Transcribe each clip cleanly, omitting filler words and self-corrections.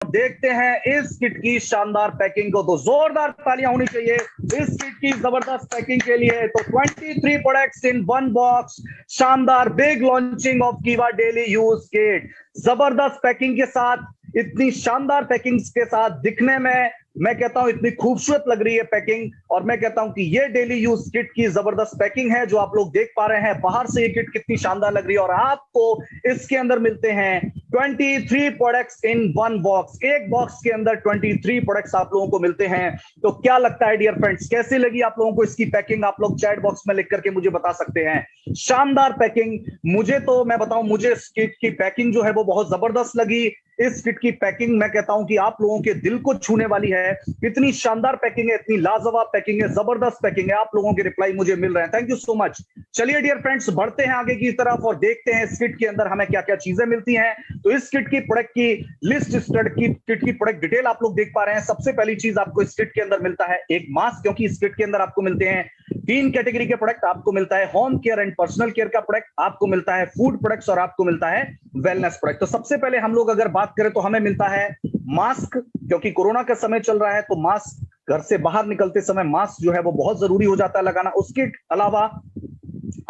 देखते हैं इस किट की शानदार पैकिंग को। तो जोरदार तालियां होनी चाहिए इस किट की जबरदस्त पैकिंग के लिए। तो 23 प्रोडक्ट्स इन वन बॉक्स, शानदार बिग लॉन्चिंग ऑफ कीवा डेली यूज किट। जबरदस्त पैकिंग के साथ, इतनी शानदार पैकिंग के साथ, दिखने में मैं कहता हूं इतनी खूबसूरत लग रही है पैकिंग। और मैं कहता हूं कि ये डेली यूज किट की जबरदस्त पैकिंग है जो आप लोग देख पा रहे हैं। बाहर से ये किट कितनी शानदार लग रही है और आपको इसके अंदर मिलते हैं 23 प्रोडक्ट्स इन वन बॉक्स। एक बॉक्स के अंदर 23 प्रोडक्ट्स आप लोगों को मिलते हैं। तो क्या लगता है डियर फ्रेंड्स, कैसी लगी आप लोगों को इसकी पैकिंग? आप लोग चैट बॉक्स में लिख करके मुझे बता सकते हैं। शानदार पैकिंग। मुझे तो मैं बताऊं, मुझे इस किट की पैकिंग जो है वो बहुत जबरदस्त लगी। इस किट की पैकिंग मैं कहता हूं कि आप लोगों के दिल को छूने वाली है। इतनी शानदार पैकिंग है, इतनी लाजवाब पैकिंग है, जबरदस्त पैकिंग है। आप लोगों के रिप्लाई मुझे मिल रहे हैं, थैंक यू सो मच। चलिए डियर फ्रेंड्स, बढ़ते हैं आगे की तरफ और देखते हैं इस किट के अंदर हमें क्या क्या चीजें मिलती हैं। तो इस किट की प्रोडक्ट की लिस्ट, किट की प्रोडक्ट डिटेल आप लोग देख पा रहे हैं। सबसे पहली चीज आपको इस किट के अंदर मिलता है एक मास्क, क्योंकि इस किट के अंदर आपको मिलते हैं 3 कैटेगरी के प्रोडक्ट। आपको मिलता है home care and personal care का प्रोडक्ट, आपको मिलता है फूड प्रोडक्ट्स और आपको मिलता है वेलनेस प्रोडक्ट। तो सबसे पहले हम लोग अगर बात करें तो हमें मिलता है मास्क, क्योंकि कोरोना का समय चल रहा है तो मास्क, घर से बाहर निकलते समय मास्क जो है वो बहुत जरूरी हो जाता है लगाना। उसके अलावा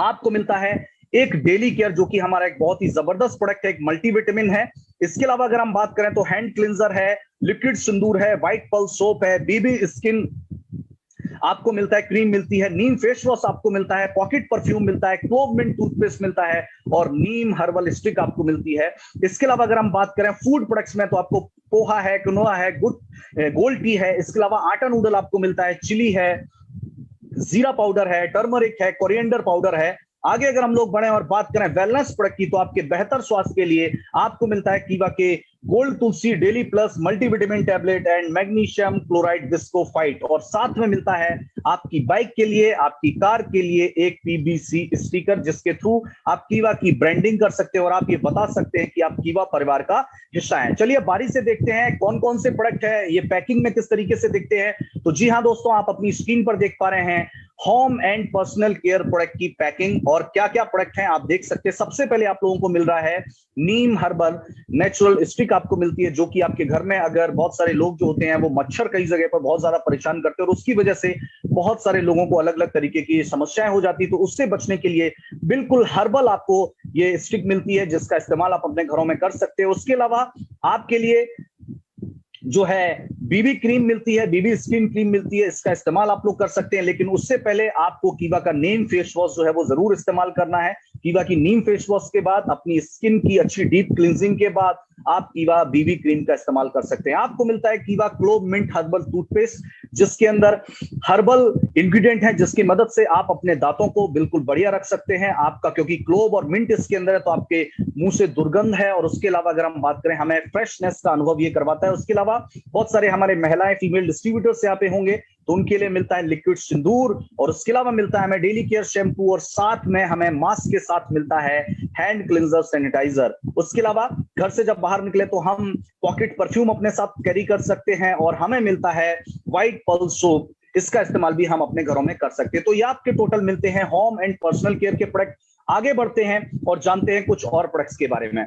आपको मिलता है एक डेली केयर, जो कि हमारा एक बहुत ही जबरदस्त प्रोडक्ट है, एक मल्टीविटामिन है। इसके अलावा अगर हम बात करें तो हैंड क्लिंजर है, लिक्विड सिंदूर है, व्हाइट पल्स सोप है, बीबी स्किन आपको मिलता है, क्रीम मिलती है, नीम फेस वॉश आपको मिलता है, पॉकेट परफ्यूम मिलता है, क्लोव मिंट टूथपेस्ट मिलता है और नीम हर्बल स्टिक आपको मिलती है। इसके अलावा अगर हम बात करें फूड प्रोडक्ट्स में तो आपको पोहा है, क्विनोआ है, गोल्ड टी है। इसके अलावा आटा नूडल आपको मिलता है, चिली है, जीरा पाउडर है, टर्मरिक है, कोरिएंडर पाउडर है। आगे अगर हम लोग बढ़े और बात करें वेलनेस प्रोडक्ट की तो आपके बेहतर स्वास्थ्य के लिए आपको मिलता है कीवा के gold Tulsi daily plus multivitamin tablet and magnesium chloride विस्कोफाइट। और साथ में मिलता है आपकी बाइक के लिए, आपकी कार के लिए एक पीबीसी स्टिकर, जिसके थ्रू आप कीवा की ब्रांडिंग कर सकते हैं और आप ये बता सकते हैं कि आप कीवा परिवार का हिस्सा हैं। चलिए बारी से देखते हैं कौन कौन से प्रोडक्ट है, ये पैकिंग में किस तरीके से दिखते हैं। तो जी हाँ दोस्तों, आप अपनी स्क्रीन पर देख पा रहे हैं home and personal care product की पैकिंग और क्या क्या प्रोडक्ट हैं आप देख सकते हैं। सबसे पहले आप लोगों को मिल रहा है नीम हर्बल नेचुरल स्टिक आपको मिलती है, जो कि आपके घर में अगर बहुत सारे लोग जो होते हैं वो मच्छर कई जगह पर बहुत ज्यादा परेशान करते हैं और उसकी वजह से बहुत सारे लोगों को अलग अलग तरीके की समस्याएं हो जाती है। तो उससे बचने के लिए बिल्कुल हर्बल आपको ये स्टिक मिलती है, जिसका इस्तेमाल आप अपने घरों में कर सकते हैं। उसके अलावा आपके लिए जो है बीबी क्रीम मिलती है, बीबी स्किन क्रीम मिलती है, इसका इस्तेमाल आप लोग कर सकते हैं। लेकिन उससे पहले आपको कीवा का नीम फेस वॉश जो है वो जरूर इस्तेमाल करना है। कीवा की नीम फेस वॉश के बाद, अपनी स्किन की अच्छी डीप क्लींजिंग के बाद आप कीवा बीबी क्रीम का इस्तेमाल कर सकते हैं। आपको मिलता है कीवा क्लोव मिंट हर्बल टूथपेस्ट, जिसके अंदर हर्बल इंग्रेडिएंट है, जिसकी मदद से आप अपने दांतों को बिल्कुल बढ़िया रख सकते हैं आपका, क्योंकि क्लोव और मिंट इसके अंदर है तो आपके मुंह से दुर्गंध है। और उसके अलावा अगर हम बात करें, हमें फ्रेशनेस का अनुभव ये करवाता है। उसके अलावा बहुत सारे हमारे महिलाएं फीमेल डिस्ट्रीब्यूटर्स यहाँ पे होंगे तो उनके लिए मिलता है लिक्विड सिंदूर। और उसके अलावा मिलता है हमें डेली केयर शैम्पू और साथ में हमें मास्क के साथ मिलता है हैंड क्लिंजर सैनिटाइजर। उसके अलावा घर से जब बाहर निकले तो हम पॉकेट परफ्यूम अपने साथ कैरी कर सकते हैं और हमें मिलता है व्हाइट पल्स सोप, इसका इस्तेमाल भी हम अपने घरों में कर सकते हैं। तो ये आपके टोटल मिलते हैं होम एंड पर्सनल केयर के प्रोडक्ट। आगे बढ़ते हैं और जानते हैं कुछ और प्रोडक्ट्स के बारे में।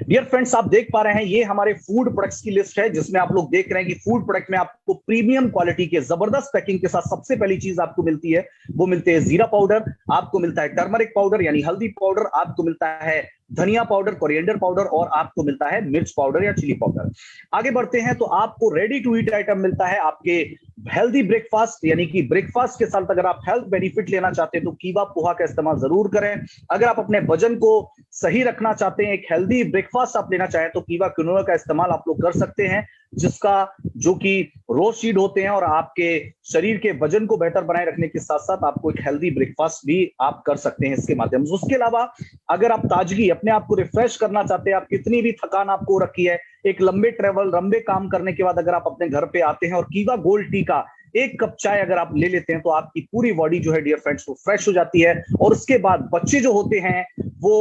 डियर फ्रेंड्स, आप देख पा रहे हैं ये हमारे फूड प्रोडक्ट्स की लिस्ट है, जिसमें आप लोग देख रहे हैं कि फूड प्रोडक्ट में आपको प्रीमियम क्वालिटी के जबरदस्त पैकिंग के साथ सबसे पहली चीज आपको मिलती है वो मिलते हैं जीरा पाउडर, आपको मिलता है टर्मरिक पाउडर यानी हल्दी पाउडर, आपको मिलता है धनिया पाउडर, कोरिएंडर पाउडर और आपको मिलता है मिर्च पाउडर या चिली पाउडर। आगे बढ़ते हैं तो आपको रेडी टू ईट आइटम मिलता है आपके हेल्दी ब्रेकफास्ट, यानी कि ब्रेकफास्ट के साथ अगर आप हेल्थ बेनिफिट लेना चाहते हैं तो कीवा पोहा का इस्तेमाल जरूर करें। अगर आप अपने वजन को सही रखना चाहते हैं, एक हेल्दी ब्रेकफास्ट आप लेना चाहें तो कीवा क्विनोआ का इस्तेमाल आप लोग कर सकते हैं, जिसका जो कि रो सीड होते हैं और आपके शरीर के वजन को बेहतर बनाए रखने के साथ साथ आपको एक हेल्दी ब्रेकफास्ट भी आप कर सकते हैं इसके माध्यम से। उसके अलावा अगर आप ताजगी, अपने आप को रिफ्रेश करना चाहते हैं, आप कितनी भी थकान आपको रखी है, एक लंबे ट्रेवल लंबे काम करने के बाद अगर आप अपने घर पे आते हैं और कीवा गोल्ड टी का एक कप चाय अगर आप ले लेते हैं तो आपकी पूरी बॉडी जो है डियर फ्रेंड्स वो फ्रेश हो जाती है। और उसके बाद बच्चे जो होते हैं वो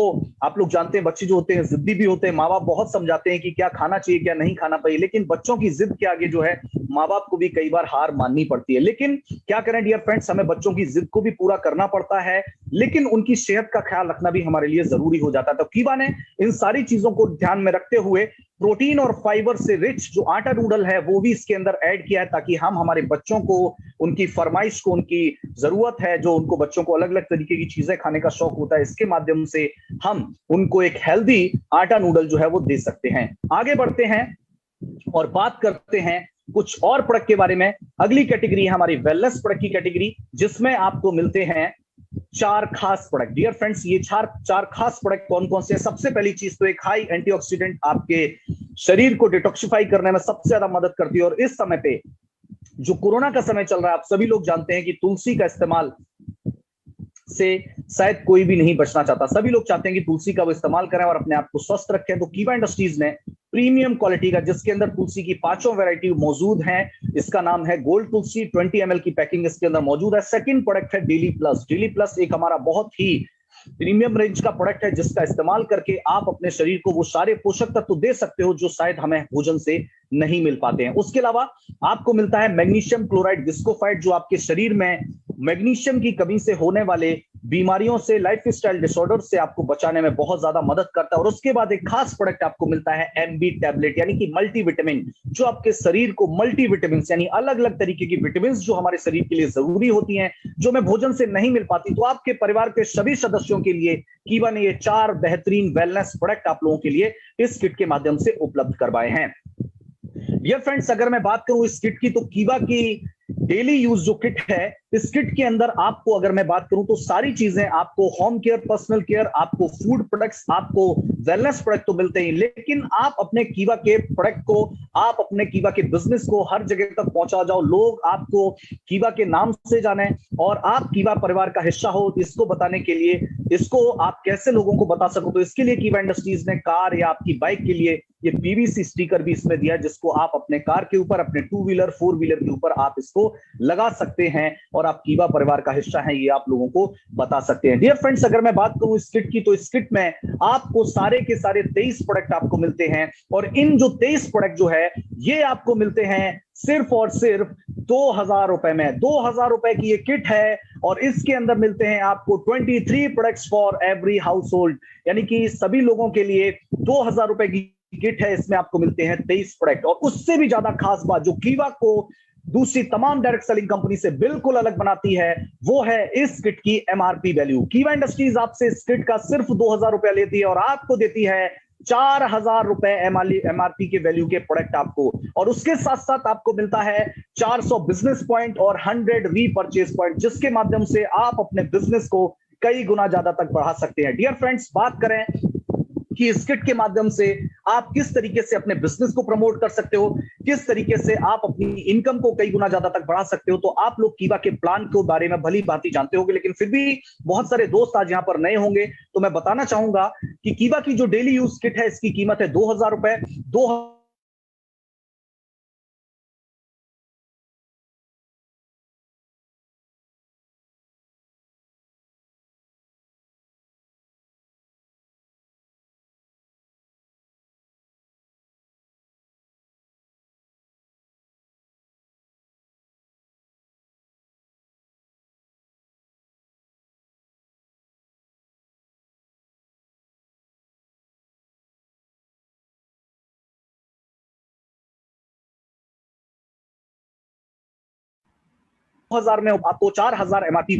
आप लोग जानते हैं, बच्चे जो होते हैं जिद्दी भी होते हैं। माँ बाप बहुत समझाते हैं कि क्या खाना चाहिए क्या नहीं खाना चाहिए, लेकिन बच्चों की जिद के आगे जो है माँ बाप को भी कई बार हार माननी पड़ती है। लेकिन क्या करें डियर फ्रेंड्स, हमें बच्चों की जिद को भी पूरा करना पड़ता है, लेकिन उनकी सेहत का ख्याल रखना भी हमारे लिए जरूरी हो जाता है। तो कीवा ने इन सारी चीजों को ध्यान में रखते हुए प्रोटीन और फाइबर से रिच जो आटा नूडल है वो भी इसके अंदर ऐड किया है, ताकि हम हमारे बच्चों को, उनकी फरमाइश को, उनकी जरूरत है, जो उनको बच्चों को अलग अलग तरीके की चीजें खाने का शौक होता है, इसके माध्यम से हम उनको एक हेल्दी आटा नूडल जो है वो दे सकते हैं। आगे बढ़ते हैं और बात करते हैं कुछ और प्रोडक्ट के बारे में। अगली कैटेगरी है हमारी वेलनेस प्रोडक्ट की कैटेगरी, जिसमें आपको मिलते हैं 4 खास प्रोडक्ट। डियर फ्रेंड्स, ये चार खास प्रोडक्ट कौन कौन से हैं? सबसे पहली चीज तो एक हाई एंटीऑक्सीडेंट, आपके शरीर को डिटॉक्सिफाई करने में सबसे ज्यादा मदद करती है। और इस समय पे जो कोरोना का समय चल रहा है, आप सभी लोग जानते हैं कि तुलसी का इस्तेमाल से शायद कोई भी नहीं बचना चाहता। सभी लोग चाहते हैं कि तुलसी का वो इस्तेमाल करें और अपने आप को स्वस्थ रखें। तो कीवा इंडस्ट्रीज ने प्रीमियम क्वालिटी का, जिसके अंदर तुलसी की 5 वैरायटी मौजूद है, इसका नाम है गोल्ड तुलसी, 20 ml की पैकिंग इसके अंदर मौजूद है। सेकंड प्रोडक्ट है डेली प्लस। डेली प्लस एक हमारा बहुत ही प्रीमियम रेंज का प्रोडक्ट है, जिसका इस्तेमाल करके आप अपने शरीर को वो सारे पोषक तत्व दे सकते हो जो शायद हमें भोजन से नहीं मिल पाते हैं। उसके अलावा आपको मिलता है मैग्नीशियम क्लोराइड विस्कोफाइट, जो आपके शरीर में मैग्नीशियम की कमी से होने वाले बीमारियों से, लाइफस्टाइल डिसऑर्डर से आपको बचाने में बहुत ज्यादा मदद करता है। और उसके बाद एक खास प्रोडक्ट आपको मिलता है एमबी टैबलेट, यानी कि मल्टीविटामिन, जो आपके शरीर को मल्टीविटामिन यानी अलग अलग तरीके की विटामिन जो हमारे शरीर के लिए जरूरी होती हैं, जो हमें भोजन से नहीं मिल पाती, तो आपके परिवार के सभी सदस्यों के लिए कीवा ने ये 4 बेहतरीन वेलनेस प्रोडक्ट आप लोगों के लिए इस किट के माध्यम से उपलब्ध करवाए हैं। डियर फ्रेंड्स, अगर मैं बात करूं इस किट की, तो कीवा की डेली यूज जो किट है, इस किट के अंदर आपको, अगर मैं बात करूं तो सारी चीजें आपको, होम केयर, पर्सनल केयर, आपको फूड प्रोडक्ट्स, आपको वेलनेस प्रोडक्ट तो मिलते ही, लेकिन आप अपने कीवा के प्रोडक्ट को, आप अपने कीवा के बिजनेस को हर जगह तक पहुंचा जाओ, लोग आपको कीवा के नाम से जाने और आप कीवा परिवार का हिस्सा हो, इसको बताने के लिए, इसको आप कैसे लोगों को बता सको, तो इसके लिए कीवा इंडस्ट्रीज ने कार या आपकी बाइक के लिए ये पीवीसी स्टिकर भी इसमें दिया है, जिसको आप अपने कार के ऊपर, अपने 2 व्हीलर 4 व्हीलर के ऊपर आप इसको लगा सकते हैं और आप कीवा परिवार का हिस्सा हैं, ये आप लोगों को बता सकते हैं। डियर फ्रेंड्स, अगर मैं बात करूं इस किट की, तो इस किट में आपको सारे के सारे 23 प्रोडक्ट आपको मिलते हैं और इन जो 23 प्रोडक्ट जो है ये आपको मिलते हैं सिर्फ और सिर्फ 2000 रुपए में। 2000 रुपए की ये किट है और इसके अंदर मिलते हैं आपको 23 products for every house hold, यानी कि सभी लोगों के लिए 2000 रुपए की किट है। इसमें आपको मिलते हैं 23 प्रोडक्ट। और उससे भी ज्यादा खास बात जो कीवा को दूसरी तमाम डायरेक्ट सेलिंग कंपनी से बिल्कुल अलग बनाती है, वो है इस किट की एमआरपी वैल्यू। कीवा इंडस्ट्रीज आपसे इस किट का सिर्फ 2000 रुपया लेती है और आपको देती है 4000 रुपए एमआरपी के वैल्यू के प्रोडक्ट आपको, और उसके साथ साथ आपको मिलता है 400 बिजनेस पॉइंट और 100 रीपरचेज पॉइंट, जिसके माध्यम से आप अपने बिजनेस को कई गुना ज्यादा तक बढ़ा सकते हैं। डियर फ्रेंड्स, बात करें कि इस किट के माध्यम से आप किस तरीके से अपने बिजनेस को प्रमोट कर सकते हो, किस तरीके से आप अपनी इनकम को कई गुना ज्यादा तक बढ़ा सकते हो, तो आप लोग कीवा के प्लान के बारे में भली भांति जानते होंगे, लेकिन फिर भी बहुत सारे दोस्त आज यहां पर नए होंगे, तो मैं बताना चाहूंगा कि कीवा की जो डेली यूज किट है, इसकी कीमत है 2000 रुपए। 2000 में आपको 4000 एमआरपी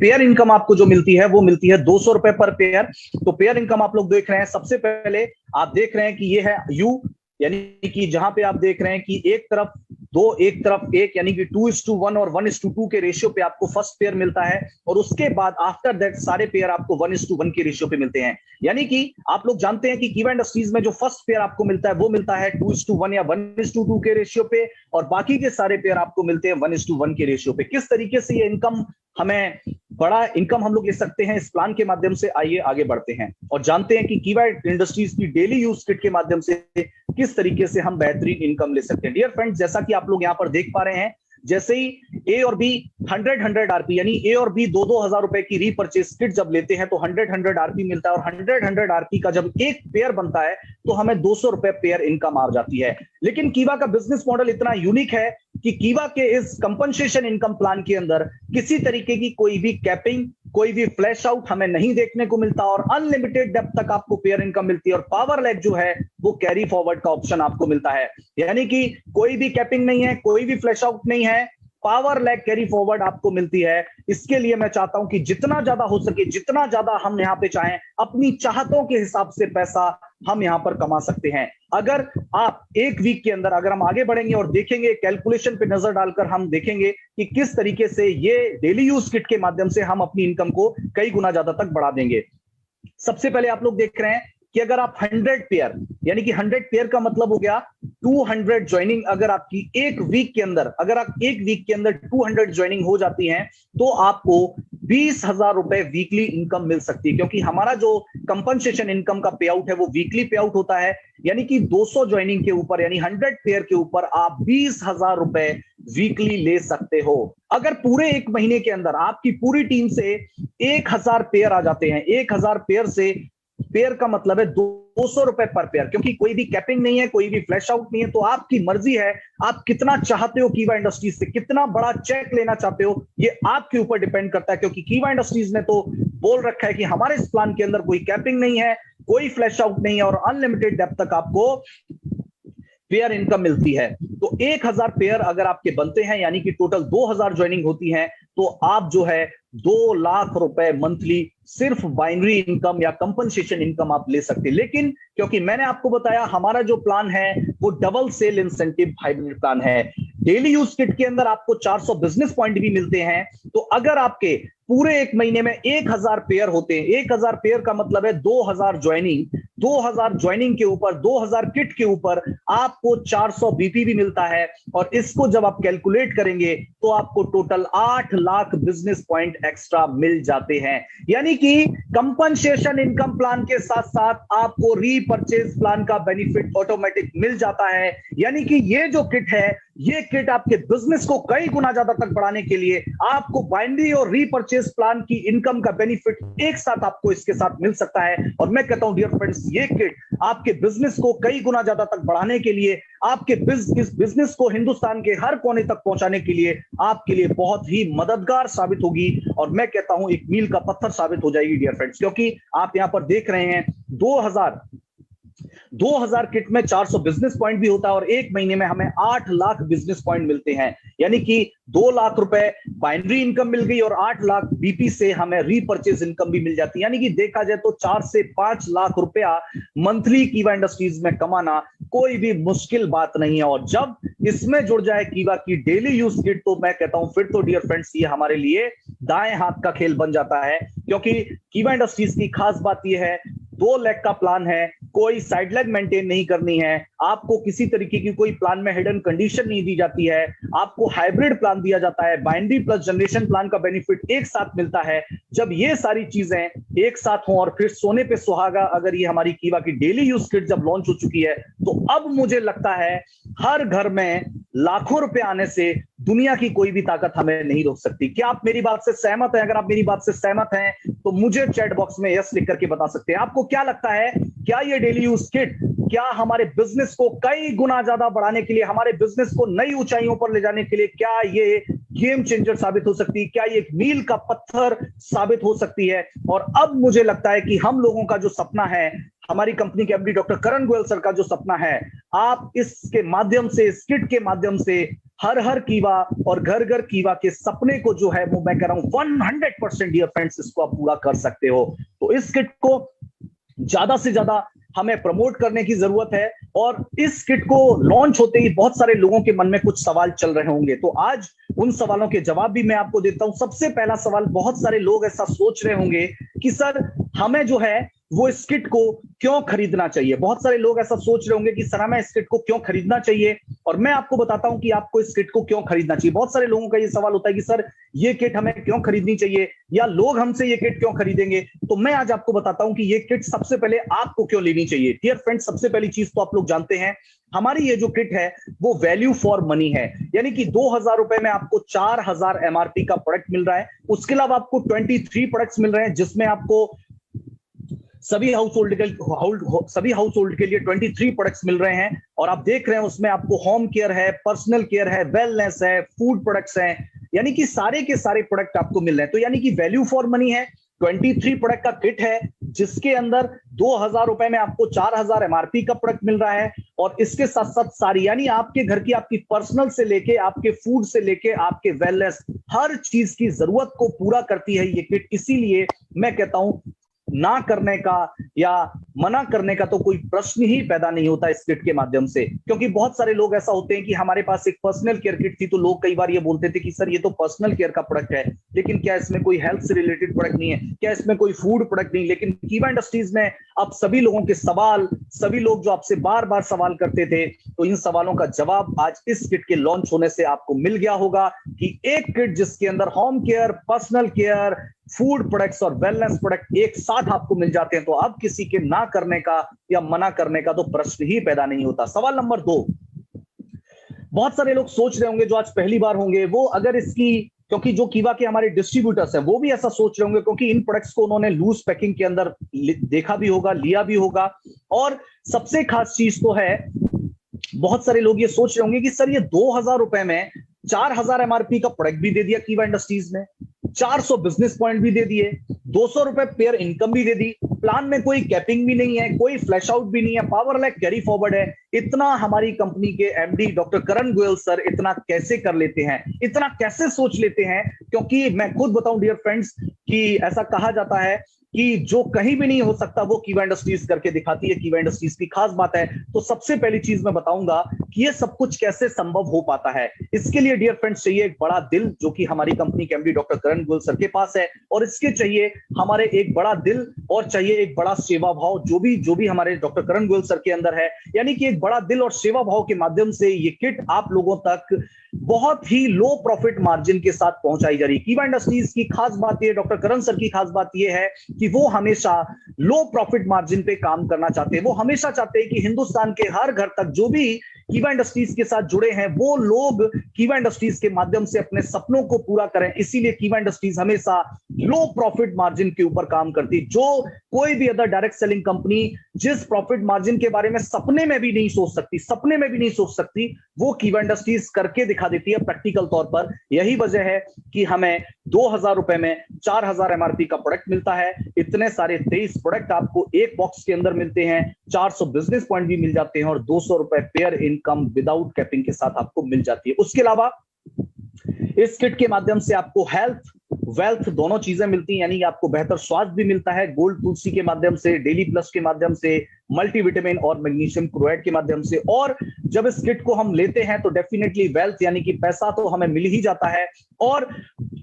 पेयर इनकम आपको जो मिलती है वो मिलती है 200 रुपए पर पेयर। तो पेयर इनकम आप लोग देख रहे हैं, सबसे पहले आप देख रहे हैं कि ये है यू, यानी कि जहां पे आप देख रहे हैं कि एक तरफ 2 एक तरफ 1, यानी कि 2:1 और 1:2 के रेशियो पे आपको फर्स्ट पेयर मिलता है, और उसके बाद आफ्टर दैट सारे पेयर आपको 1:1 के रेशियो पे मिलते हैं। यानी कि आप लोग जानते हैं कि कीवा इंडस्ट्रीज में जो फर्स्ट पेयर आपको मिलता है वो मिलता है 2:1 या 1:2 के रेशियो पे, और बाकी के सारे पेयर आपको मिलते हैं 1:1 के रेशियो पे। किस तरीके से ये इनकम, हमें बड़ा इनकम हम लोग ले सकते हैं इस प्लान के माध्यम से, आइए आगे बढ़ते हैं और जानते हैं कि कीवा इंडस्ट्रीज की डेली यूज किट के माध्यम से किस तरीके से हम बेहतरीन इनकम ले सकते हैं। डियर फ्रेंड्स, जैसा कि आप लोग यहां पर देख पा रहे हैं, जैसे ही ए और बी 100 आरपी, यानी ए और बी 2-2 हजार रुपए की रीपरचेज किट जब लेते हैं तो 100 आरपी मिलता है, और 100 आरपी का जब एक पेयर बनता है तो हमें 200 रुपए पेयर इनकम आ जाती है। लेकिन कीवा का बिजनेस मॉडल इतना यूनिक है कि कीवा के इस कंपनसेशन इनकम प्लान के अंदर किसी तरीके की कोई भी कैपिंग, कोई भी फ्लैश आउट हमें नहीं देखने को मिलता और अनलिमिटेड डेप्थ तक आपको पेयर इनकम मिलती है और पावर लैग जो है वो कैरी फॉरवर्ड का ऑप्शन आपको मिलता है। यानी कि कोई भी कैपिंग नहीं है, कोई भी फ्लैश आउट नहीं है, पावर लैग कैरी फॉरवर्ड आपको मिलती है। इसके लिए मैं चाहता हूं कि जितना ज्यादा हो सके, जितना ज्यादा हम यहां पे चाहें, अपनी चाहतों के हिसाब से पैसा हम यहां पर कमा सकते हैं। अगर आप एक वीक के अंदर, अगर हम आगे बढ़ेंगे और देखेंगे, कैलकुलेशन पे नजर डालकर हम देखेंगे कि किस तरीके से ये डेली यूज किट के माध्यम से हम अपनी इनकम को कई गुना ज्यादा तक बढ़ा देंगे। सबसे पहले आप लोग देख रहे हैं कि अगर आप 100 पेयर, यानी कि 100 पेयर का मतलब हो गया 200 ज्वाइनिंग, अगर आपकी एक वीक के अंदर, अगर आप एक वीक के अंदर 200 ज्वाइनिंग हो जाती हैं तो आपको 20,000 रुपए वीकली इनकम मिल सकती है, क्योंकि हमारा जो कंपनसेशन इनकम का पे आउट है वो वीकली पे आउट होता है। यानी कि 200 ज्वाइनिंग के ऊपर, यानी 100 पेयर के ऊपर आप 20,000 रुपए वीकली ले सकते हो। अगर पूरे एक महीने के अंदर आपकी पूरी टीम से 1000 पेयर आ जाते हैं, 1000 पेयर से, पेयर का मतलब है 200 रुपए पर पेयर, क्योंकि कोई भी कैपिंग नहीं है, कोई भी फ्लैश आउट नहीं है, तो आपकी मर्जी है आप कितना चाहते हो कीवा इंडस्ट्रीज से, कितना बड़ा चेक लेना चाहते हो, ये आपके ऊपर डिपेंड करता है। क्योंकि कीवा इंडस्ट्रीज ने तो बोल रखा है कि हमारे इस प्लान के अंदर कोई कैपिंग नहीं है, कोई फ्लैश आउट नहीं है और अनलिमिटेड डेप्थ तक आपको पेयर इनकम मिलती है। तो 1000 पेयर अगर आपके बनते हैं, यानी कि टोटल 2000 ज्वाइनिंग होती है, तो आप जो है 2 लाख रुपए मंथली सिर्फ बाइनरी इनकम या कंपनसेशन इनकम आप ले सकते हैं। लेकिन क्योंकि मैंने आपको बताया हमारा जो प्लान है वो double sale incentive hybrid plan है, डेली यूज किट के अंदर आपको 400 बिजनेस पॉइंट भी मिलते हैं। तो अगर आपके पूरे एक महीने में 1000 पेयर होते हैं, 1000 पेयर का मतलब है 2000 ज्वाइनिंग, 2000 ज्वाइनिंग के ऊपर, 2000 किट के ऊपर आपको 400 बीपी भी मिलता है। और इसको जब आप कैलकुलेट करेंगे तो आपको total 8 lakh business point extra मिल जाते हैं। यानी कि कंपनसेशन इनकम प्लान के साथ साथ आपको रीपरचेज प्लान का बेनिफिट ऑटोमेटिक मिल जाता है। यानी कि ये जो किट है, ये किट आपके बिजनेस को कई गुना ज्यादा तक बढ़ाने के लिए आपको बाइनरी और रीपरचेज प्लान की इनकम का बेनिफिट एक साथ आपको इसके साथ मिल सकता है। और मैं कहता हूं डियर फ्रेंड्स, ये किट आपके बिजनेस को कई गुना ज्यादा तक बढ़ाने के लिए, आपके बिजनेस को हिंदुस्तान के हर कोने तक पहुंचाने के लिए आपके लिए बहुत ही मददगार साबित होगी। और मैं कहता हूं एक मील का पत्थर साबित हो जाएगी डियर फ्रेंड्स, क्योंकि आप यहां पर देख रहे हैं 2000 किट में 400 बिजनेस पॉइंट भी होता है और एक महीने में हमें 8 लाख बिजनेस पॉइंट मिलते हैं। यानी कि 2 लाख रुपए बाइनरी इनकम मिल गई और 8 लाख बीपी से हमें रीपरचेज इनकम भी मिल जाती है। यानी कि देखा जाए तो 4 से 5 लाख रुपया मंथली कीवा इंडस्ट्रीज में कमाना कोई भी मुश्किल बात नहीं है। और जब इसमें जुड़ जाए कीवा की डेली यूज किट, तो मैं कहता हूं फिर तो डियर फ्रेंड्स ये हमारे लिए दाएं हाथ का खेल बन जाता है। क्योंकि कीवा इंडस्ट्रीज की खास बात यह है, 2 लेग का प्लान है, कोई साइड लेग मेंटेन नहीं करनी है, आपको किसी तरीके की कोई प्लान में हिडन कंडीशन नहीं दी जाती है, आपको हाइब्रिड प्लान दिया जाता है, बाइनरी प्लस जनरेशन प्लान का बेनिफिट एक साथ मिलता है। जब ये सारी चीजें एक साथ हों और फिर सोने पे सुहागा अगर ये हमारी कीवा की डेली यूज किट जब लॉन्च हो चुकी है, तो अब मुझे लगता है हर घर में लाखों रुपए आने से दुनिया की कोई भी ताकत हमें नहीं रोक सकती। क्या आप मेरी बात से सहमत हैं? अगर आप मेरी बात से सहमत हैं तो मुझे चैट बॉक्स में यस लिख करके बता सकते हैं। आपको क्या लगता है, क्या ये डेली यूज किट क्या हमारे बिजनेस को कई गुना ज्यादा बढ़ाने के लिए, हमारे बिजनेस को नई ऊंचाइयों पर ले जाने के लिए, क्या ये गेम चेंजर साबित हो सकती है? क्या ये एक मील का पत्थर साबित हो सकती है? और अब मुझे लगता है कि हम लोगों का जो सपना है, हमारी कंपनी के एमडी डॉक्टर करण गोयल सर का जो सपना है, आप इसके माध्यम से, इस किट के माध्यम से हर हर कीवा और घर घर कीवा के सपने को जो है वो मैं कह रहा हूं 100% डियर फ्रेंड्स इसको आप पूरा कर सकते हो। तो इस किट को ज्यादा से ज्यादा हमें प्रमोट करने की जरूरत है। और इस किट को लॉन्च होते ही बहुत सारे लोगों के मन में कुछ सवाल चल रहे होंगे, तो आज उन सवालों के जवाब भी मैं आपको देता हूं। सबसे पहला सवाल, बहुत सारे लोग ऐसा सोच रहे होंगे कि सर हमें जो है वो इस किट को क्यों खरीदना चाहिए। बहुत सारे लोग ऐसा सोच रहे होंगे कि सर हमें इस किट को क्यों खरीदना चाहिए, और मैं आपको बताता हूं कि आपको इस किट को क्यों खरीदना चाहिए। बहुत सारे लोगों का ये सवाल होता है कि सर ये किट हमें क्यों खरीदनी चाहिए, या लोग हमसे ये किट क्यों खरीदेंगे। तो मैं आज आपको बताता हूं कि ये किट सबसे पहले आपको क्यों लेनी चाहिए। डियर फ्रेंड्स, सबसे पहली चीज तो आप लोग जानते हैं, हमारी ये जो किट है वो वैल्यू फॉर मनी है। यानी कि 2000 रुपए में आपको 4000 एमआरपी का प्रोडक्ट मिल रहा है। उसके अलावा आपको 23 प्रोडक्ट्स मिल रहे हैं, जिसमें आपको सभी हाउस होल्ड के लिए 23 प्रोडक्ट्स मिल रहे हैं। और आप देख रहे हैं उसमें आपको होम केयर है, पर्सनल केयर है, वेलनेस है, फूड प्रोडक्ट्स हैं, यानी कि सारे के सारे प्रोडक्ट आपको मिल रहे हैं। तो यानी कि वैल्यू फॉर मनी है। 23 प्रोडक्ट का किट है जिसके अंदर 2000 रुपए में आपको 4000 एमआरपी का प्रोडक्ट मिल रहा है। और इसके साथ साथ सारी, यानी आपके घर की, आपकी पर्सनल से लेके आपके फूड से लेके आपके वेलनेस, हर चीज की जरूरत को पूरा करती है ये किट। इसीलिए मैं कहता हूं ना करने का या मना करने का तो कोई प्रश्न ही पैदा नहीं होता इस किट के माध्यम से। क्योंकि बहुत सारे लोग ऐसा होते हैं कि हमारे पास एक पर्सनल केयर किट थी तो लोग कई बार ये बोलते थे कि सर ये तो पर्सनल केयर का प्रोडक्ट है, लेकिन क्या इसमें कोई हेल्थ से रिलेटेड प्रोडक्ट नहीं है, क्या इसमें कोई फूड प्रोडक्ट नहीं। लेकिन कीवा इंडस्ट्रीज में अब सभी लोगों के सवाल, सभी लोग जो आपसे बार बार सवाल करते थे, तो इन सवालों का जवाब आज इस किट के लॉन्च होने से आपको मिल गया होगा कि एक किट जिसके अंदर home care, personal care, food products और वेलनेस प्रोडक्ट एक साथ आपको मिल जाते हैं, तो अब किसी के ना करने का या मना करने का तो प्रश्न ही पैदा नहीं होता। सवाल नंबर 2, बहुत सारे लोग सोच रहे होंगे जो आज पहली बार होंगे, वो अगर इसकी, क्योंकि जो कीवा के हमारे डिस्ट्रीब्यूटर्स हैं वो भी ऐसा सोच रहे होंगे, क्योंकि इन प्रोडक्ट्स को उन्होंने लूज पैकिंग के अंदर देखा भी होगा, लिया भी होगा। और सबसे खास चीज तो है, बहुत सारे लोग ये सोच रहे होंगे कि सर ये 2000 रुपए में 4000 एमआरपी का प्रोडक्ट भी दे दिया कीवा इंडस्ट्रीज ने, 400 बिजनेस पॉइंट भी दे दिए, 200 रुपए पेयर इनकम भी दे दी, प्लान में कोई कैपिंग भी नहीं है, कोई फ्लैश आउट भी नहीं है, पावर लैक कैरी फॉरवर्ड है। इतना हमारी कंपनी के एमडी डॉक्टर करण गोयल सर इतना कैसे कर लेते हैं, इतना कैसे सोच लेते हैं? क्योंकि मैं खुद बताऊं डियर फ्रेंड्स कि ऐसा कहा जाता है कि जो कहीं भी नहीं हो सकता वो कीवा इंडस्ट्रीज करके दिखाती है। कीवा इंडस्ट्रीज की खास बात है। तो सबसे पहली चीज मैं बताऊंगा कि ये सब कुछ कैसे संभव हो पाता है। इसके लिए डियर फ्रेंड्स चाहिए एक बड़ा दिल, जो कि हमारी कंपनी के एमडी डॉक्टर करण गोयल सर के पास है, और इसके चाहिए हमारे एक बड़ा दिल और चाहिए एक बड़ा सेवा भाव, जो भी हमारे डॉक्टर करण गोयल सर के अंदर है। यानी कि एक बड़ा दिल और सेवा भाव के माध्यम से ये किट आप लोगों तक बहुत ही लो प्रॉफिट मार्जिन के साथ पहुंचाई जा रही है। कीवा इंडस्ट्रीज की खास बात यह, डॉक्टर करण सर की खास बात यह है कि वो हमेशा लो प्रॉफिट मार्जिन पे काम करना चाहते हैं। वो हमेशा चाहते हैं कि हिंदुस्तान के हर घर तक जो भी कीवा इंडस्ट्रीज के साथ जुड़े हैं वो लोग कीवा इंडस्ट्रीज के माध्यम से अपने सपनों को पूरा करें। इसीलिए कीवा इंडस्ट्रीज हमेशा लो प्रॉफिट मार्जिन के ऊपर काम करती है। जो कोई भी अदर डायरेक्ट सेलिंग कंपनी जिस प्रॉफिट मार्जिन के बारे में सपने में भी नहीं सोच सकती, वो कीवा इंडस्ट्रीज करके दिखा देती है प्रैक्टिकल तौर पर। यही वजह है कि हमें 2000 रुपए में 4000 एमआरपी का प्रोडक्ट मिलता है। इतने सारे 23 प्रोडक्ट आपको एक बॉक्स के अंदर मिलते हैं, 400 बिजनेस पॉइंट भी मिल जाते हैं और 200 रुपए पेयर इनकम विदाउट कैपिंग के साथ आपको मिल जाती है। उसके अलावा इस किट के माध्यम से आपको हेल्थ, वेल्थ दोनों चीजें मिलती हैं, यानी आपको बेहतर स्वास्थ्य भी मिलता है गोल्ड तुलसी के माध्यम से, डेली प्लस के माध्यम से, मल्टीविटामिन और मैग्नीशियम क्लोराइड के माध्यम से। और जब इस किट को हम लेते हैं तो डेफिनेटली वेल्थ यानी कि पैसा तो हमें मिल ही जाता है। और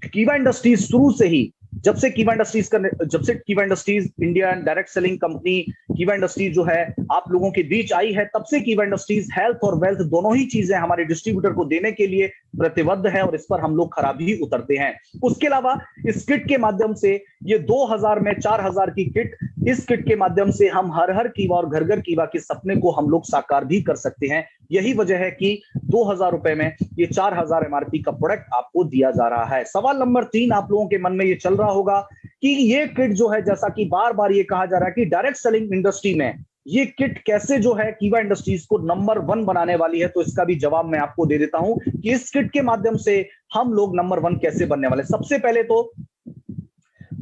कीवा इंडस्ट्रीज शुरू से ही, जब से कीवा industries Indian direct selling company कीवा इंडस्ट्रीज जो है आप लोगों के बीच आई है, तब से कीवा इंडस्ट्रीज हेल्थ और वेल्थ दोनों ही चीजें हमारे डिस्ट्रीब्यूटर को देने के लिए प्रतिबद्ध है और इस पर हम लोग खरा भी उतरते हैं। उसके अलावा इस किट के माध्यम से ये 2000 में 4000 की किट, इस किट के माध्यम से हम हर कीवा और घर घर कीवा के सपने को हम लोग साकार भी कर सकते हैं। यही वजह है कि 2000 रुपए में ये 4000 एमआरपी का प्रोडक्ट आपको दिया जा रहा है। सवाल नंबर 3 आप लोगों के मन में ये चल रहा होगा कि ये किट जो है, जैसा कि बार बार ये कहा जा रहा है कि डायरेक्ट सेलिंग इंडस्ट्री में ये किट कैसे जो है कीवा इंडस्ट्रीज को नंबर 1 बनाने वाली है, तो इसका भी जवाब मैं आपको दे देता हूं कि इस किट के माध्यम से हम लोग नंबर 1 कैसे बनने वाले। सबसे पहले तो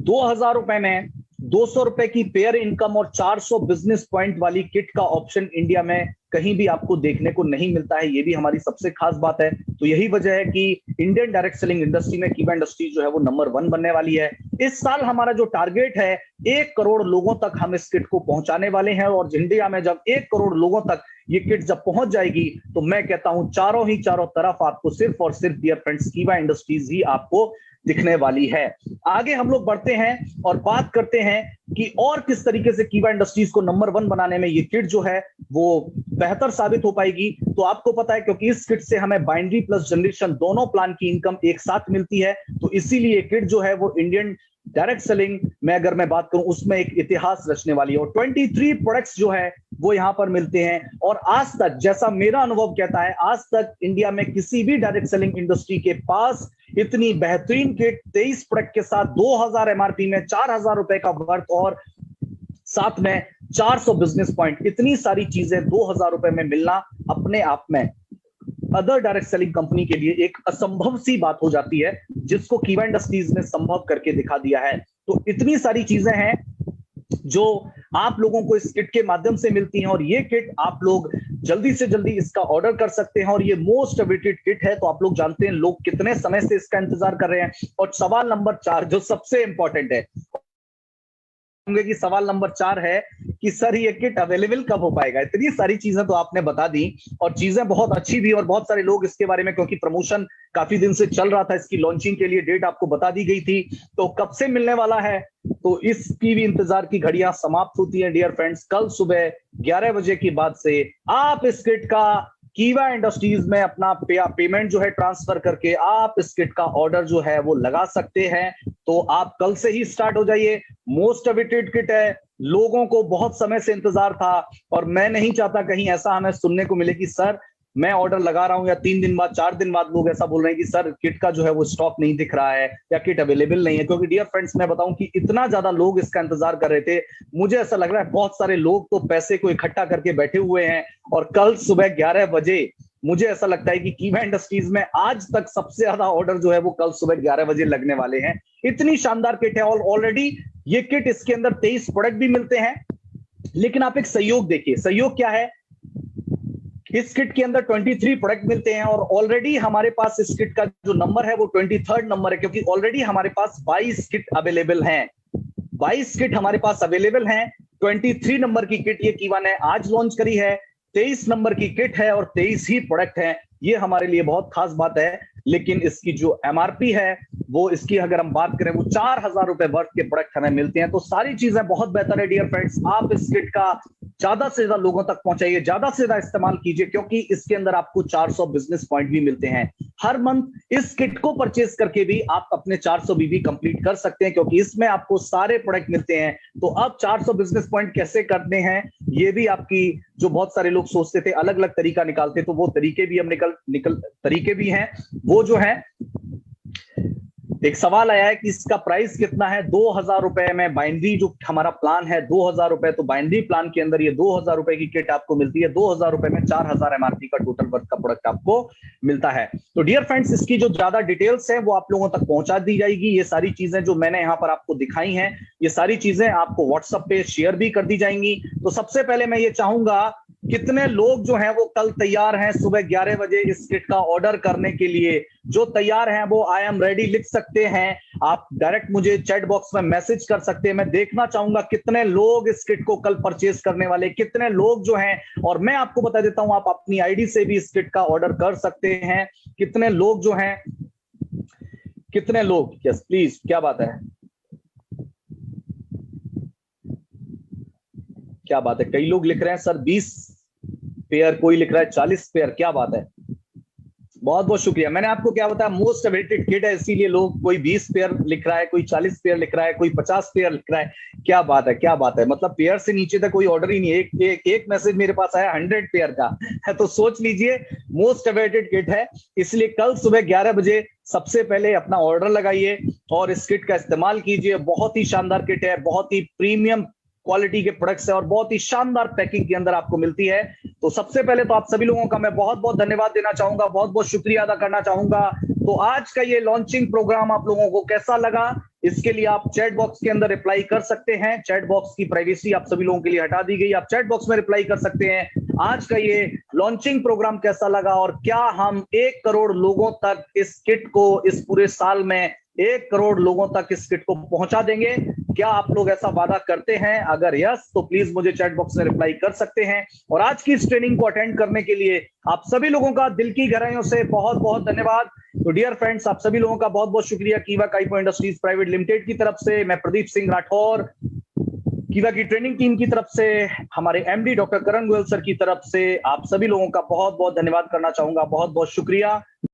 2000 रुपए में 200 रुपए की पेयर इनकम और 400 बिजनेस पॉइंट वाली किट का ऑप्शन इंडिया में कहीं भी आपको देखने को नहीं मिलता है। ये भी हमारी सबसे खास बात है। तो यही वजह है कि इंडियन डायरेक्ट सेलिंग इंडस्ट्री में कीवा इंडस्ट्री जो है वो नंबर 1 बनने वाली है। इस साल हमारा जो टारगेट है 1 करोड़ लोगों तक हम इस किट को पहुंचाने वाले हैं और इंडिया में जब 1 करोड़ लोगों तक ये किट जब पहुंच जाएगी तो मैं कहता हूं चारों तरफ आपको सिर्फ और सिर्फ डियर फ्रेंड्स कीवा इंडस्ट्रीज ही आपको दिखने वाली है। आगे हम लोग बढ़ते हैं और बात करते हैं कि और किस तरीके से कीवा इंडस्ट्रीज को नंबर 1 बनाने में ये किट जो है वो बेहतर साबित हो पाएगी। तो आपको पता है क्योंकि इस किट से हमें बाइनरी प्लस जनरेशन दोनों प्लान की इनकम एक साथ मिलती है, तो इसीलिए किट जो है वो इंडियन डायरेक्ट सेलिंग में अगर मैं बात करूं उसमें एक इतिहास रचने वाली है। और 23 प्रोडक्ट्स जो है वो यहां पर मिलते हैं और आज तक, जैसा मेरा अनुभव कहता है, आज तक इंडिया में किसी भी डायरेक्ट सेलिंग इंडस्ट्री के पास इतनी बेहतरीन किट 23 प्रोडक्ट के साथ 2000 एमआरपी में 4000 रुपए का वर्थ और साथ में 400 बिजनेस पॉइंट, इतनी सारी चीजें 2000 रुपए में मिलना अपने आप में अदर डायरेक्ट सेलिंग कंपनी के लिए एक असंभव सी बात हो जाती है, जिसको कीवा इंडस्ट्रीज ने संभव करके दिखा दिया है। तो इतनी सारी चीजें हैं जो आप लोगों को इस किट के माध्यम से मिलती हैं, और ये किट आप लोग जल्दी से जल्दी इसका ऑर्डर कर सकते हैं। और ये मोस्ट अवेटेड किट है, तो आप लोग जानते हैं लोग कितने समय से इसका इंतजार कर रहे हैं। और सवाल नंबर 4 जो सबसे इंपॉर्टेंट है, कि सवाल नंबर 4 है कि सर ये किट अवेलेबल कब हो पाएगा। इतनी सारी चीजें तो आपने बता दी, और चीजें बहुत अच्छी भी, और बहुत सारे लोग इसके बारे में, क्योंकि प्रमोशन काफी दिन से चल रहा था, इसकी लॉन्चिंग के लिए डेट आपको बता दी गई थी, तो कब से मिलने वाला है, तो इसकी भी इंतजार की घड़ियां समाप्त होती है डियर फ्रेंड्स। कल सुबह 11 बजे के बाद से आप इस किट का कीवा इंडस्ट्रीज में अपना पेमेंट जो है ट्रांसफर करके आप इस किट का ऑर्डर जो है वो लगा सकते हैं। तो आप कल से ही स्टार्ट हो जाइए। मोस्ट अवेटेड किट है, लोगों को बहुत समय से इंतजार था, और मैं नहीं चाहता कहीं ऐसा हमें सुनने को मिले कि सर मैं ऑर्डर लगा रहा हूं या 3 दिन बाद 4 दिन बाद लोग ऐसा बोल रहे हैं कि सर किट का जो है वो स्टॉक नहीं दिख रहा है या किट अवेलेबल नहीं है। क्योंकि डियर फ्रेंड्स मैं बताऊं कि इतना ज्यादा लोग इसका इंतजार कर रहे थे, मुझे ऐसा लग रहा है बहुत सारे लोग तो पैसे को इकट्ठा करके बैठे हुए हैं, और कल सुबह 11 बजे मुझे ऐसा लगता है कि कीवा इंडस्ट्रीज में आज तक सबसे ज्यादा ऑर्डर जो है वो कल सुबह 11 बजे लगने वाले हैं। इतनी शानदार किट है, और ऑलरेडी ये किट, इसके अंदर 23 प्रोडक्ट भी मिलते हैं। लेकिन आप एक सहयोग देखिए, सहयोग क्या है, इस किट के अंदर 23 प्रोडक्ट मिलते हैं, और ऑलरेडी हमारे पास इस किट का जो नंबर है वो 23rd नंबर है, क्योंकि ऑलरेडी हमारे पास 22 किट अवेलेबल हैं। 22 किट हमारे पास अवेलेबल हैं। 23 नंबर की किट ये कीवा ने आज लॉन्च करी है, 23 नंबर की किट है, और 23 ही प्रोडक्ट हैं। ये हमारे लिए बहुत खास बात है। लेकिन इसकी जो एमआरपी है वो, इसकी अगर हम बात करें, वो 4000 रुपए वर्थ के प्रोडक्ट हमें मिलते हैं। तो सारी चीजें बहुत बेहतर है डियर फ्रेंड्स। आप इस किट का ज्यादा से ज्यादा लोगों तक पहुंचाइए, ज्यादा से ज्यादा इस्तेमाल कीजिए, क्योंकि इसके अंदर आपको 400 बिजनेस पॉइंट भी मिलते हैं। हर मंथ इस किट को परचेज करके भी आप अपने 400 बीबी कंप्लीट कर सकते हैं, क्योंकि इसमें आपको सारे प्रोडक्ट मिलते हैं। तो अब 400 बिजनेस पॉइंट कैसे करने हैं, ये भी आपकी, जो बहुत सारे लोग सोचते थे अलग अलग तरीका निकालते, तो वो तरीके भी अब तरीके भी हैं। वो जो है, एक सवाल आया है कि इसका प्राइस कितना है। 2000 रुपए में बाइनरी जो हमारा प्लान है 2000 रुपए, तो बाइनरी प्लान के अंदर ये 2000 रुपए की किट आपको मिलती है। 2000 रुपए में 4000 एमआरपी का टोटल वर्थ का प्रोडक्ट आपको मिलता है। तो डियर फ्रेंड्स, इसकी जो ज्यादा डिटेल्स है वो आप लोगों तक पहुंचा दी जाएगी। ये सारी चीजें जो मैंने यहाँ पर आपको दिखाई हैं, ये सारी चीजें आपको व्हाट्सएप पे शेयर भी कर दी जाएंगी। तो सबसे पहले मैं ये चाहूंगा, कितने लोग जो हैं वो कल तैयार हैं सुबह 11 बजे इस किट का ऑर्डर करने के लिए। जो तैयार हैं वो आई एम रेडी लिख सकते हैं। आप डायरेक्ट मुझे चैट बॉक्स में मैसेज कर सकते हैं। मैं देखना चाहूंगा कितने लोग इस किट को कल परचेज करने वाले, कितने लोग जो हैं। और मैं आपको बता देता हूं, आप अपनी आईडी से भी इस किट का ऑर्डर कर सकते हैं। कितने लोग जो हैं, कितने लोग, यस प्लीज, क्या बात है, क्या बात है। कई लोग लिख रहे हैं सर 20 पेयर, कोई लिख रहा है 40 पेयर, क्या बात है, बहुत बहुत शुक्रिया। मैंने आपको क्या बताया, मोस्ट अवेटेड किट है, इसीलिए लोग, कोई 20 पेयर लिख रहा है, कोई 40 पेयर लिख रहा है, कोई 50 पेयर लिख रहा है। क्या बात है, क्या बात है, मतलब पेयर से नीचे तक कोई ऑर्डर ही नहीं है। एक मैसेज मेरे पास आया 100 पेयर का है। तो सोच लीजिए, मोस्ट अवेटेड किट है, इसलिए कल सुबह 11 बजे सबसे पहले अपना ऑर्डर लगाइए और इस किट का इस्तेमाल कीजिए। बहुत ही शानदार किट है, बहुत ही प्रीमियम क्वालिटी के प्रोडक्ट्स है, और बहुत ही शानदार पैकिंग के अंदर आपको मिलती है। तो सबसे पहले तो आप सभी लोगों का मैं बहुत बहुत धन्यवाद देना चाहूंगा, बहुत बहुत शुक्रिया अदा करना चाहूंगा। तो आज का ये लॉन्चिंग प्रोग्राम आप लोगों को कैसा लगा, इसके लिए आप चैट बॉक्स के अंदर रिप्लाई कर सकते हैं। चैट बॉक्स की प्राइवेसी आप सभी लोगों के लिए हटा दी गई, आप चैट बॉक्स में रिप्लाई कर सकते हैं। आज का ये लॉन्चिंग प्रोग्राम कैसा लगा, और क्या हम 1 करोड़ लोगों तक इस किट को, इस पूरे साल में 1 करोड़ लोगों तक इस किट को पहुंचा देंगे? क्या आप लोग ऐसा वादा करते हैं? अगर यस, तो प्लीज मुझे चैट बॉक्स में रिप्लाई कर सकते हैं। और आज की इस ट्रेनिंग को अटेंड करने के लिए आप सभी लोगों का दिल की गहराइयों से बहुत बहुत धन्यवाद। तो डियर फ्रेंड्स, आप सभी लोगों का बहुत बहुत शुक्रिया। कीवा काइपो इंडस्ट्रीज प्राइवेट लिमिटेड की तरफ से मैं प्रदीप सिंह राठौर, कीवा की ट्रेनिंग टीम की तरफ से, हमारे एमडी डॉक्टर करण गोयल सर की तरफ से आप सभी लोगों का बहुत बहुत धन्यवाद करना चाहूंगा। बहुत बहुत शुक्रिया।